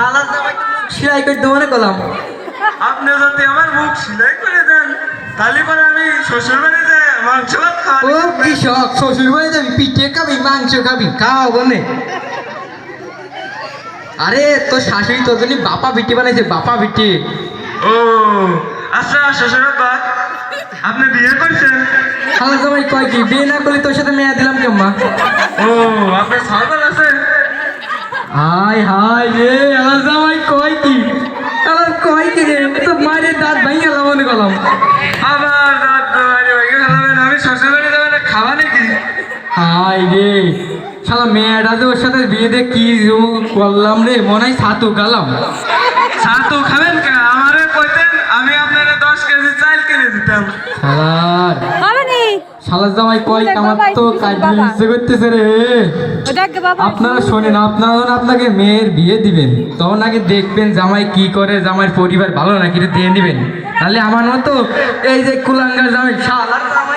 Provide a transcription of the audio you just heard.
শালার জামাই তো মুখ সেলাই করে দেবো না কলাম। আপনি যদি আমার মুখ সেলাই করে দেন তাহলে পরে আমি শ্বশুর বাড়িতে মাংস ভাত ও খাওয়াবো। কি শখ, শ্বশুর বাড়ি যাবি, পিঠে খাবি, মাংস খাবি, খাওয়া বনে। আরে তোর শাশুড়ি তোর জন্য বাপা পিঠে বানাইছে, বাপা পিঠে। ও আচ্ছা শ্বশুর আব্বা আপনি বিয়ে করছেন? শালার জামাই কয় কি, বিয়ে না করলে তোর সাথে মেয়া দিলাম কেম্মা? ও আপনার সরকার আছে? হাই হাই রে, আমার জামাই কয় কি, আমার কয় কি রে, তো মারে দাঁত ভাঙি গেলাম মনে করলাম। আবার দাঁত বাড়ি ভেঙে ফেলাবেন, আমি শ্বশুর বাড়ি যাবেন খাওয়া নাকি? হাই রে, শালা মেয়েটা যে ওর সাথে বিয়ে দিয়ে কি করলাম রে, মনে হয় ছাতু গালাম। ছাতু খাবেন কে? আমারে কইতেন আমি আপনারা 10 কেজি চাল কিনে দিতাম। শালার শালার জামাই কয় কি, আমার তো কাজ ইচ্ছে করতেছে রে। আপনারা শোনেন, আপনারা যখন আপনাকে মেয়ের বিয়ে দিবেন তখন আগে দেখবেন জামাই কি করে, জামাইয়ের পরিবার ভালো নাকি দিয়ে দিবেন। তাহলে আমার মতো এই যে কুলাঙ্গার জামাই শালার জামাই